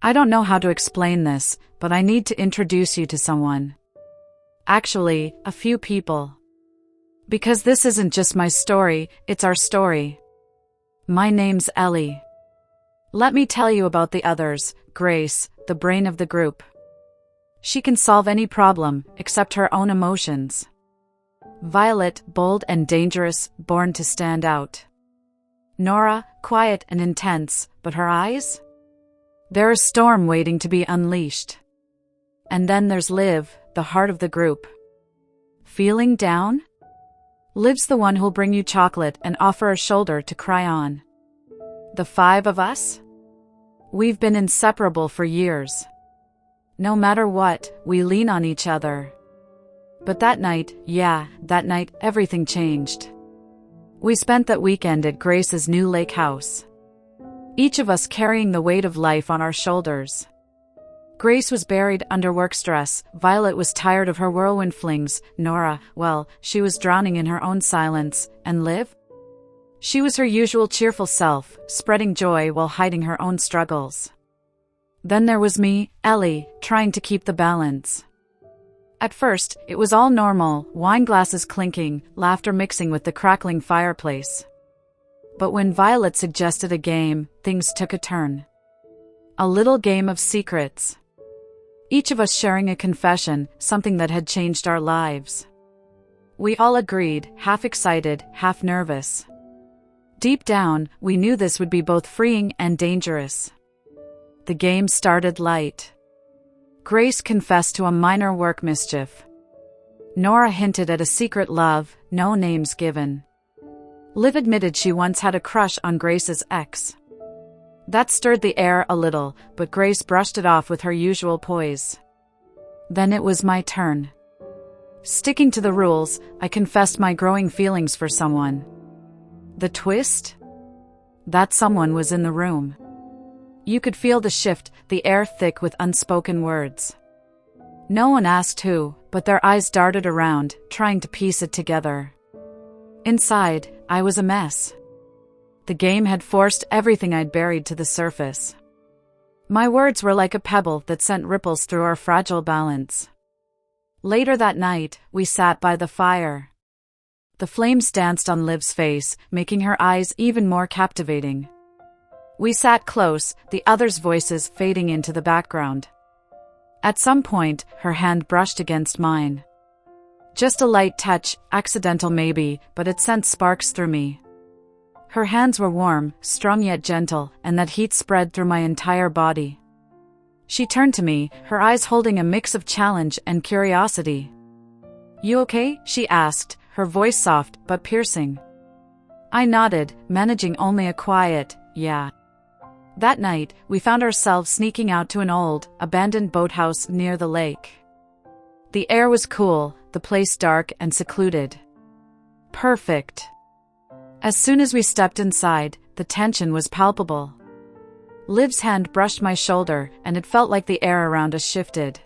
I don't know how to explain this, but I need to introduce you to someone. Actually, a few people. Because this isn't just my story, it's our story. My name's Ellie. Let me tell you about the others. Grace, the brain of the group. She can solve any problem, except her own emotions. Violet, bold and dangerous, born to stand out. Nora, quiet and intense, but her eyes? They're a storm waiting to be unleashed. And then there's Liv, the heart of the group. Feeling down? Liv's the one who'll bring you chocolate and offer a shoulder to cry on. The five of us? We've been inseparable for years. No matter what, we lean on each other. But that night, everything changed. We spent that weekend at Grace's new lake house. Each of us carrying the weight of life on our shoulders. Grace was buried under work stress, Violet was tired of her whirlwind flings, Nora, well, she was drowning in her own silence, and Liv? She was her usual cheerful self, spreading joy while hiding her own struggles. Then there was me, Ellie, trying to keep the balance. At first, it was all normal, wine glasses clinking, laughter mixing with the crackling fireplace. But when Violet suggested a game, things took a turn. A little game of secrets. Each of us sharing a confession, something that had changed our lives. We all agreed, half excited, half nervous. Deep down, we knew this would be both freeing and dangerous. The game started light. Grace confessed to a minor work mischief. Nora hinted at a secret love, no names given. Liv admitted she once had a crush on Grace's ex. That stirred the air a little, but Grace brushed it off with her usual poise. Then it was my turn. Sticking to the rules, I confessed my growing feelings for someone. The twist? That someone was in the room. You could feel the shift, the air thick with unspoken words. No one asked who, but their eyes darted around, trying to piece it together. Inside, I was a mess. The game had forced everything I'd buried to the surface. My words were like a pebble that sent ripples through our fragile balance. Later that night, we sat by the fire. The flames danced on Liv's face, making her eyes even more captivating. We sat close, the others' voices fading into the background. At some point, her hand brushed against mine. Just a light touch, accidental maybe, but it sent sparks through me. Her hands were warm, strong yet gentle, and that heat spread through my entire body. She turned to me, her eyes holding a mix of challenge and curiosity. "You okay?" she asked, her voice soft but piercing. I nodded, managing only a quiet, "Yeah." That night, we found ourselves sneaking out to an old, abandoned boathouse near the lake. The air was cool, the place dark and secluded. Perfect. As soon as we stepped inside, the tension was palpable. Liv's hand brushed my shoulder, and it felt like the air around us shifted.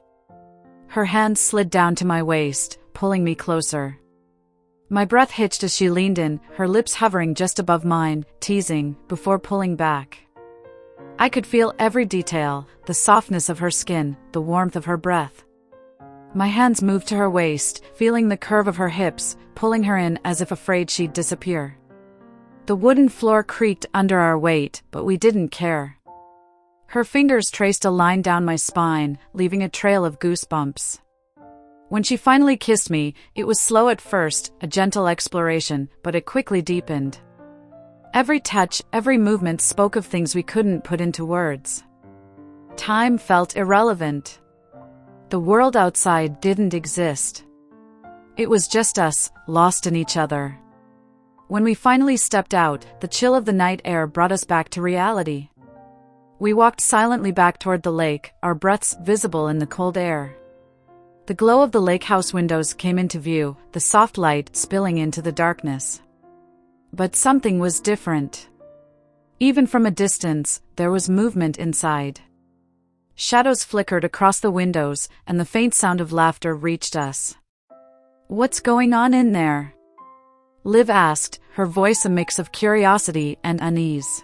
Her hand slid down to my waist, pulling me closer. My breath hitched as she leaned in, her lips hovering just above mine, teasing, before pulling back. I could feel every detail, the softness of her skin, the warmth of her breath. My hands moved to her waist, feeling the curve of her hips, pulling her in as if afraid she'd disappear. The wooden floor creaked under our weight, but we didn't care. Her fingers traced a line down my spine, leaving a trail of goosebumps. When she finally kissed me, it was slow at first, a gentle exploration, but it quickly deepened. Every touch, every movement spoke of things we couldn't put into words. Time felt irrelevant. The world outside didn't exist. It was just us, lost in each other. When we finally stepped out, the chill of the night air brought us back to reality. We walked silently back toward the lake, our breaths visible in the cold air. The glow of the lake house windows came into view, the soft light spilling into the darkness. But something was different. Even from a distance, there was movement inside. Shadows flickered across the windows, and the faint sound of laughter reached us. "What's going on in there?" Liv asked, her voice a mix of curiosity and unease.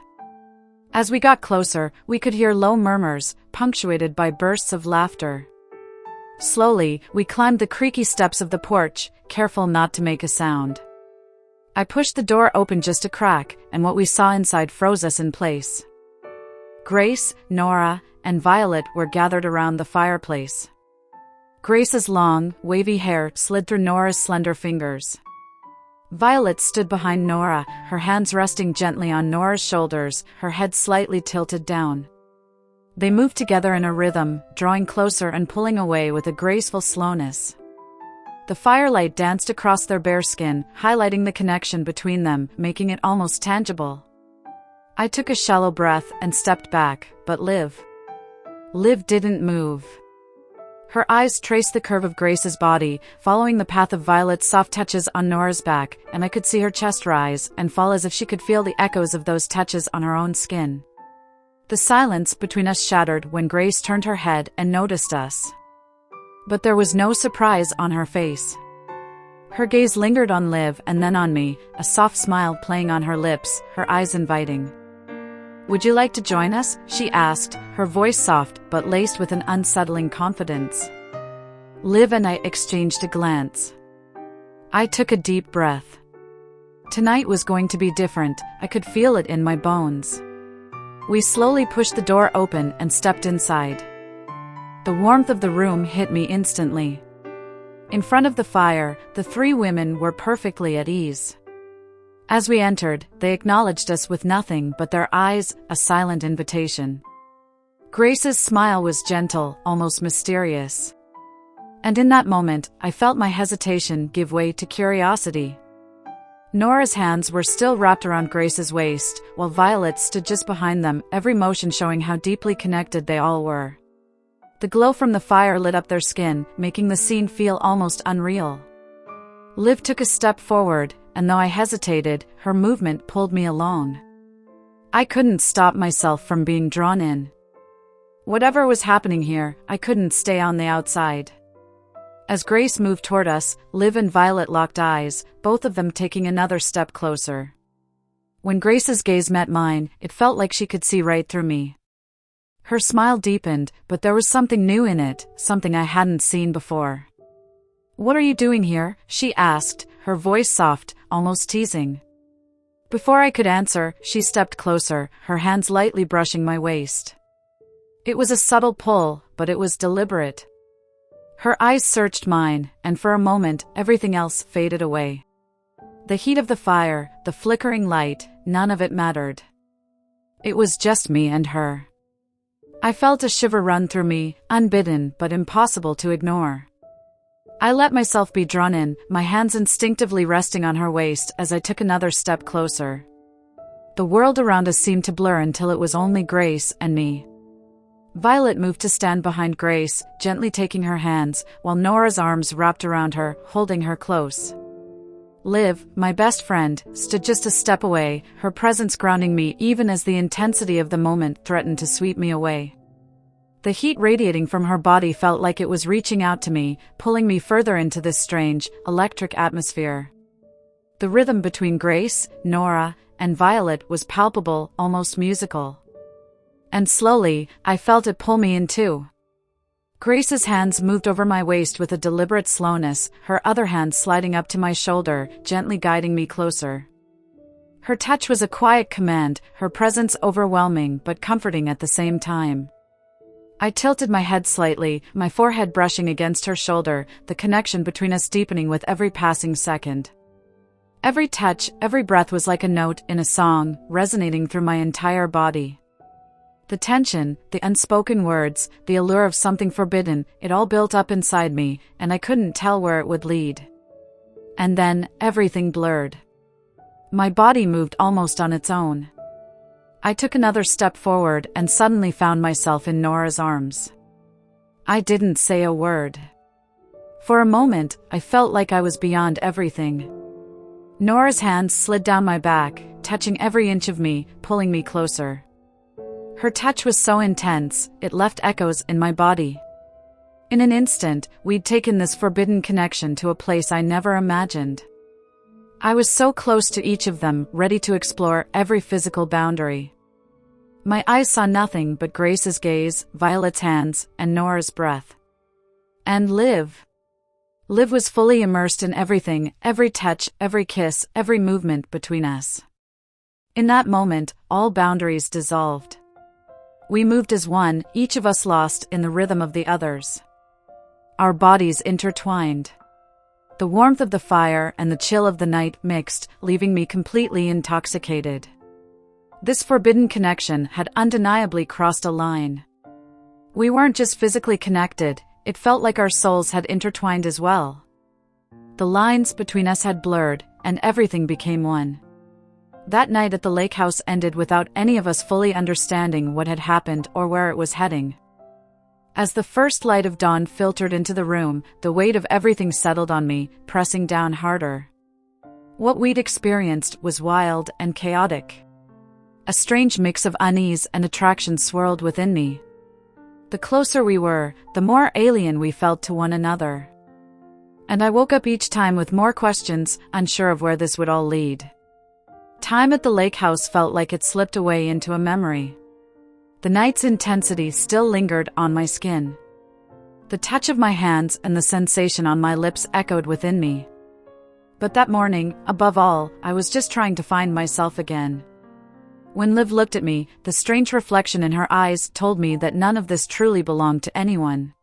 As we got closer, we could hear low murmurs, punctuated by bursts of laughter. Slowly, we climbed the creaky steps of the porch, careful not to make a sound. I pushed the door open just a crack, and what we saw inside froze us in place. Grace, Nora, and Violet were gathered around the fireplace. Grace's long, wavy hair slid through Nora's slender fingers. Violet stood behind Nora, her hands resting gently on Nora's shoulders, her head slightly tilted down. They moved together in a rhythm, drawing closer and pulling away with a graceful slowness. The firelight danced across their bare skin, highlighting the connection between them, making it almost tangible. I took a shallow breath and stepped back, but Liv didn't move. Her eyes traced the curve of Grace's body, following the path of Violet's soft touches on Nora's back, and I could see her chest rise and fall as if she could feel the echoes of those touches on her own skin. The silence between us shattered when Grace turned her head and noticed us. But there was no surprise on her face. Her gaze lingered on Liv and then on me, a soft smile playing on her lips, her eyes inviting. "Would you like to join us?" she asked, her voice soft but laced with an unsettling confidence. Liv and I exchanged a glance. I took a deep breath. Tonight was going to be different, I could feel it in my bones. We slowly pushed the door open and stepped inside. The warmth of the room hit me instantly. In front of the fire, the three women were perfectly at ease. As we entered, they acknowledged us with nothing but their eyes, a silent invitation. Grace's smile was gentle, almost mysterious. And in that moment, I felt my hesitation give way to curiosity. Nora's hands were still wrapped around Grace's waist, while Violet stood just behind them, every motion showing how deeply connected they all were. The glow from the fire lit up their skin, making the scene feel almost unreal. Liv took a step forward, and though I hesitated, her movement pulled me along. I couldn't stop myself from being drawn in. Whatever was happening here, I couldn't stay on the outside. As Grace moved toward us, Liv and Violet locked eyes, both of them taking another step closer. When Grace's gaze met mine, it felt like she could see right through me. Her smile deepened, but there was something new in it, something I hadn't seen before. "What are you doing here?" she asked, her voice soft, almost teasing. Before I could answer, she stepped closer, her hands lightly brushing my waist. It was a subtle pull, but it was deliberate. Her eyes searched mine, and for a moment, everything else faded away. The heat of the fire, the flickering light, none of it mattered. It was just me and her. I felt a shiver run through me, unbidden but impossible to ignore. I let myself be drawn in, my hands instinctively resting on her waist as I took another step closer. The world around us seemed to blur until it was only Grace and me. Violet moved to stand behind Grace, gently taking her hands, while Nora's arms wrapped around her, holding her close. Liv, my best friend, stood just a step away, her presence grounding me even as the intensity of the moment threatened to sweep me away. The heat radiating from her body felt like it was reaching out to me, pulling me further into this strange, electric atmosphere. The rhythm between Grace, Nora, and Violet was palpable, almost musical. And slowly, I felt it pull me in too. Grace's hands moved over my waist with a deliberate slowness, her other hand sliding up to my shoulder, gently guiding me closer. Her touch was a quiet command, her presence overwhelming but comforting at the same time. I tilted my head slightly, my forehead brushing against her shoulder, the connection between us deepening with every passing second. Every touch, every breath was like a note in a song, resonating through my entire body. The tension, the unspoken words, the allure of something forbidden, it all built up inside me, and I couldn't tell where it would lead. And then, everything blurred. My body moved almost on its own. I took another step forward and suddenly found myself in Nora's arms. I didn't say a word. For a moment, I felt like I was beyond everything. Nora's hands slid down my back, touching every inch of me, pulling me closer. Her touch was so intense, it left echoes in my body. In an instant, we'd taken this forbidden connection to a place I never imagined. I was so close to each of them, ready to explore every physical boundary. My eyes saw nothing but Grace's gaze, Violet's hands, and Nora's breath. And Liv. Liv was fully immersed in everything, every touch, every kiss, every movement between us. In that moment, all boundaries dissolved. We moved as one, each of us lost in the rhythm of the others. Our bodies intertwined. The warmth of the fire and the chill of the night mixed, leaving me completely intoxicated. This forbidden connection had undeniably crossed a line. We weren't just physically connected, it felt like our souls had intertwined as well. The lines between us had blurred, and everything became one. That night at the lake house ended without any of us fully understanding what had happened or where it was heading. As the first light of dawn filtered into the room, the weight of everything settled on me, pressing down harder. What we'd experienced was wild and chaotic. A strange mix of unease and attraction swirled within me. The closer we were, the more alien we felt to one another. And I woke up each time with more questions, unsure of where this would all lead. Time at the lake house felt like it slipped away into a memory. The night's intensity still lingered on my skin. The touch of my hands and the sensation on my lips echoed within me. But that morning, above all, I was just trying to find myself again. When Liv looked at me, the strange reflection in her eyes told me that none of this truly belonged to anyone.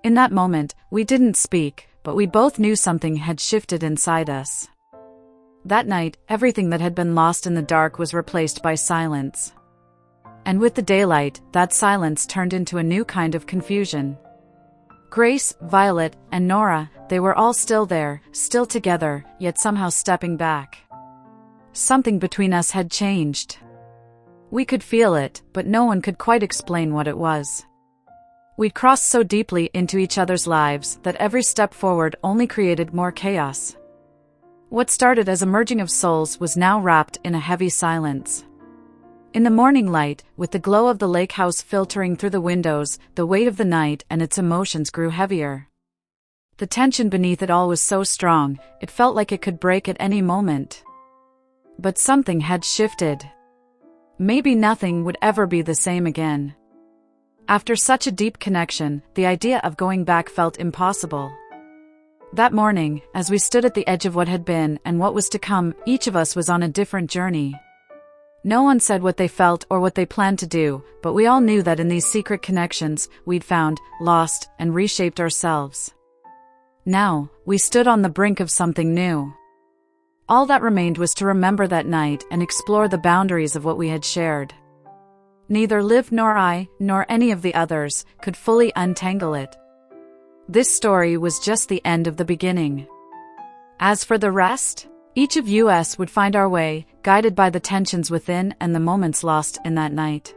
In that moment, we didn't speak, but we both knew something had shifted inside us. That night, everything that had been lost in the dark was replaced by silence. And with the daylight, that silence turned into a new kind of confusion. Grace, Violet, and Nora, they were all still there, still together, yet somehow stepping back. Something between us had changed. We could feel it, but no one could quite explain what it was. We'd crossed so deeply into each other's lives that every step forward only created more chaos. What started as a merging of souls was now wrapped in a heavy silence. In the morning light, with the glow of the lake house filtering through the windows, the weight of the night and its emotions grew heavier. The tension beneath it all was so strong, it felt like it could break at any moment. But something had shifted. Maybe nothing would ever be the same again. After such a deep connection, the idea of going back felt impossible. That morning, as we stood at the edge of what had been and what was to come, each of us was on a different journey. No one said what they felt or what they planned to do, but we all knew that in these secret connections, we'd found, lost, and reshaped ourselves. Now, we stood on the brink of something new. All that remained was to remember that night and explore the boundaries of what we had shared. Neither Liv nor I, nor any of the others, could fully untangle it. This story was just the end of the beginning. As for the rest, each of us would find our way, guided by the tensions within and the moments lost in that night.